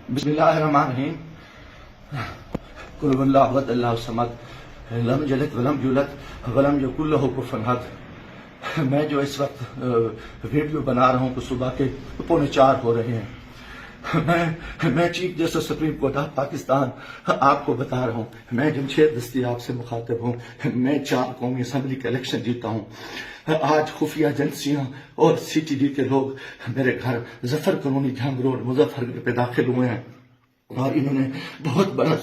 بسم اللہ الرحمن الرحیم. قل هو اللہ احد اللہ الصمد لم یلد ولم یولد ولم یکن لہ کفوا احد. میں جو اس وقت ویڈیو بنا رہا ہوں تو صبح کے 3:45 ہو رہے ہیں. میں chief justice supreme court of Pakistan آپ کو بتا رہا ہوں. میں جمشید دستی آپ سے مخاطب ہوں. میں 4 قومی اسمبلی کا الیکشن جیتا ہوں. آج خفیہ ایجنسیاں اور سی ٹی ڈی کے لوگ میرے گھر ظفر کالونی جھنگ روڈ مظفر گڑھ پہ داخل ہوئے ہیں اور انہوں نے بہت بڑا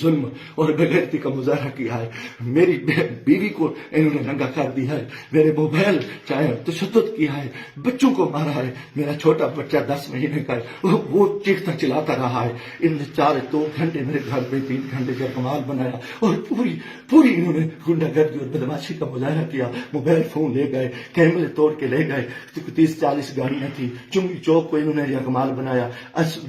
ظلم اور بے غیرتی کا مظاہرہ کیا ہے. میری بیوی کو انہوں نے ننگا کر دیا ہے. میرے موبائل چاہے تشدد کیا ہے. بچوں کو مارا ہے. میرا چھوٹا بچہ 10 مہینے کا ہے, وہ چیختا چلاتا رہا ہے. انہوں نے 2 گھنٹے میرے گھر پہ 3 گھنٹے کا کمال بنایا اور پوری انہوں نے گنڈا گردی اور بدماشی کا مظاہرہ کیا. موبائل فون لے گئے, کیمرے توڑ کے لے گئے. 30-40 گاڑیاں تھیں. چنگی چوک کو انہوں نے یکمال بنایا.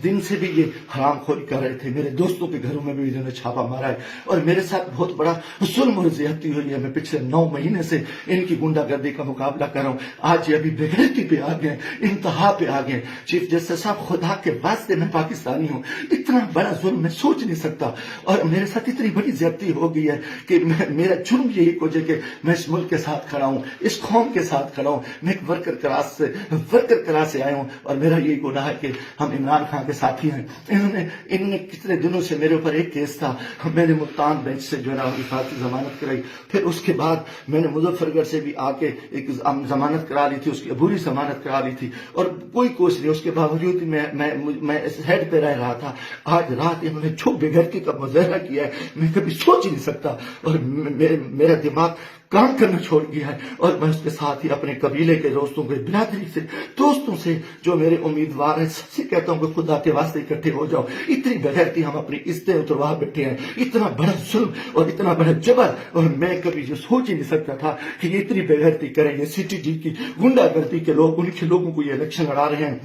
دن سے بھی یہ حرام خوری کر رہے تھے. میرے دوستوں کے گھروں میں بھی انہوں نے چھاپا مارا ہے اور میرے ساتھ بہت بڑا ظلم اور زیادتی ہوئی ہے. میں پچھلے 9 مہینے سے ان کی گنڈا گردی کا مقابلہ کر رہا ہوں. آج یہ ابھی بے غیرتی پہ آ گئے, انتہا پہ آ گئے. چیف جسٹس صاحب, خدا کے واسطے میں پاکستانی ہوں. اتنا بڑا ظلم میں سوچ نہیں سکتا اور میرے ساتھ اتنی بڑی زیادتی ہو گئی ہے کہ میرا جرم یہی وجہ کہ میں اس ملک کے ساتھ کھڑا ہوں, اس قوم کے ساتھ کھڑا ہوں. میں ایک ورکر کلاس سے آیا ہوں اور میرا یہی گناہ ہے کہ ہم عمران خان کے ساتھی ہیں. انہوں نے کتنے دنوں سے میرے اوپر ایک کیس تھا. میں نے ملتان بینچ سے جو ہے نا حفاظتی ضمانت کرائی. پھر اس کے بعد میں نے مظفر گڑھ سے بھی آ کے ایک ضمانت کرا لی تھی, اس کی عبوری ضمانت کرا لی تھی اور کوئی کوشش نہیں. اس کے باوجود میں اس ہیڈ پہ رہ رہا تھا. آج رات انہوں نے جو بے غیرتی کا مظاہرہ کیا ہے میں کبھی سوچ ہی نہیں سکتا اور میرا دماغ کام کرنا چھوڑ گیا ہے. اور میں اس کے ساتھ ہی اپنے قبیلے کے دوستوں کے برادری سے دوستوں سے جو میرے امیدوار ہیں سب سے کہتا ہوں کہ خدا کے واسطے اکٹھے ہو جاؤ. اتنی بغیرتی ہم اپنی عزتیں اتروا بیٹھے ہیں. اتنا بڑا ظلم اور اتنا بڑا جبر, اور میں کبھی یہ سوچ ہی نہیں سکتا تھا کہ یہ اتنی بغیرتی کریں. یہ سی ٹی ڈی کی گنڈا گردی کے لوگ, ان کے لوگوں کو یہ الیکشن لڑا رہے ہیں.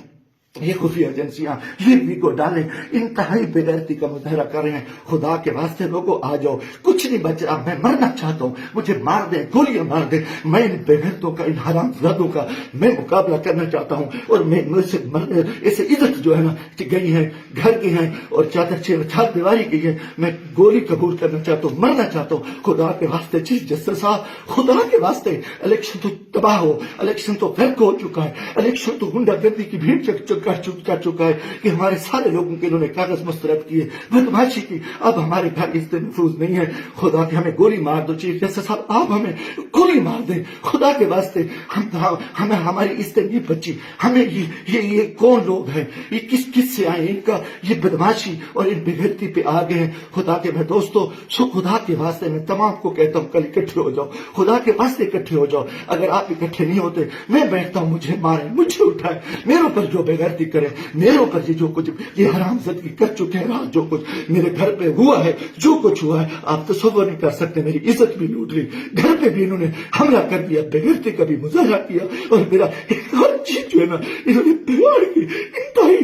یہ خفیہ ایجنسیاں یہ بھی کو ڈالیں, انتہائی بے غیرتی کا مظاہرہ کر رہے ہیں. خدا کے واسطے لوگوں آ جاؤ. کچھ نہیں بچ رہا. میں مرنا چاہتا ہوں. مجھے مار دیں, گولیاں مار دیں. میں ان بے غیرتوں کا, ان حرام زادوں کا میں مقابلہ کرنا چاہتا ہوں. اور میں اسے عزت جو ہے نا کہ گئی ہے, گھر کی ہیں اور چار دیواری کی ہے. میں گولی قبول کرنا چاہتا ہوں, مرنا چاہتا ہوں. خدا کے واسطے چیف جسٹس صاحب, خدا کے واسطے الیکشن تو تباہ ہو. الیکشن تو غرق ہو چکا ہے. الیکشن تو گنڈا گردی کی بھیڑ کر چکا ہے کہ ہمارے سارے لوگوں کے انہوں نے کاغذ مسترد کیے, بدماشی کی. اب ہمارے گھر عزت محفوظ نہیں ہے. خدا کے ہمیں گولی مار دو. چیف جسٹس صاحب, آپ ہمیں گولی مار دیں خدا کے واسطے. ہمیں ہماری عزت نہیں بچی. ہمیں یہ کون لوگ ہیں, یہ کس سے آئے, ان کا یہ بدماشی اور ان بغیرتی پہ آ گئے ہیں. خدا کے میں دوستوں, خدا کے واسطے میں تمام کو کہتا ہوں کل اکٹھے ہو جاؤ. خدا کے واسطے اکٹھے ہو جاؤ. اگر آپ اکٹھے نہیں ہوتے میں بیٹھتا ہوں, مجھے مارے, مجھے اٹھائے, میرے اوپر جو بغیرتی کرے, میرے اوپر جو کچھ یہ حرام زدگی کر چکے ہیں, جو کچھ میرے گھر پہ ہوا ہے, جو کچھ ہوا ہے آپ تصور نہیں کر سکتے. میری عزت بھی لوٹ لی, گھر پہ بھی انہوں نے حملہ کر دیا, بغیرتی کا بھی مظاہرہ کیا اور میرا ہر چیز جو ہے نا انہوں نے بگاڑ کی. انتہائی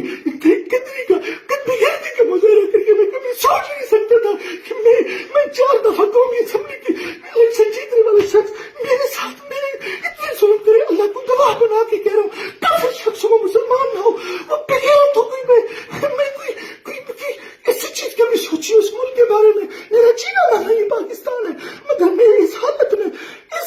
بغیرتی کا مظاہرہ کر کے میں کبھی سوچ نہیں سکتا تھا کہ میں 4 دفعہ قومی اسمبلی کی الیکشن جیتنے والا شخص میرے ساتھ میرے اتنے ظلم کرے. اللہ کو گواہ بنا کے کہہ رہا ہوں, کافر شخص ہو, مسلمان نہ ہو, وہ بغیرت ہو گئی. میں کوئی ایسی چیز کبھی سوچی اس ملک کے بارے میں. میرا جینا مرنا یہ پاکستان ہے, مگر میں اس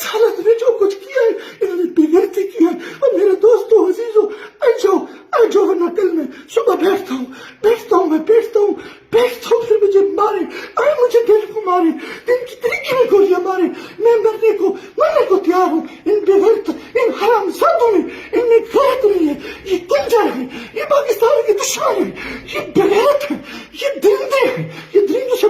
حالت میں جو کچھ کیا ہے انہوں نے بغیرتی کی ہے. اور میرے دوستوں عزیزوں, آ جاؤ ورنہ کل میں صبح بیٹھتا ہوں پھر مجھے مارے, مجھے دل کو مارے, دن کی طریقے میں گولیاں مارے. میں مرنے کو تیار ہوں. ان بغیرت, ان حرام زادوں میں, ان میں غیرت نہیں ہے. یہ کنجر ہے, یہ پاکستان کے دشمن ہے, یہ بغیرت ہے, یہ درندے ہیں, یہ درندوں سے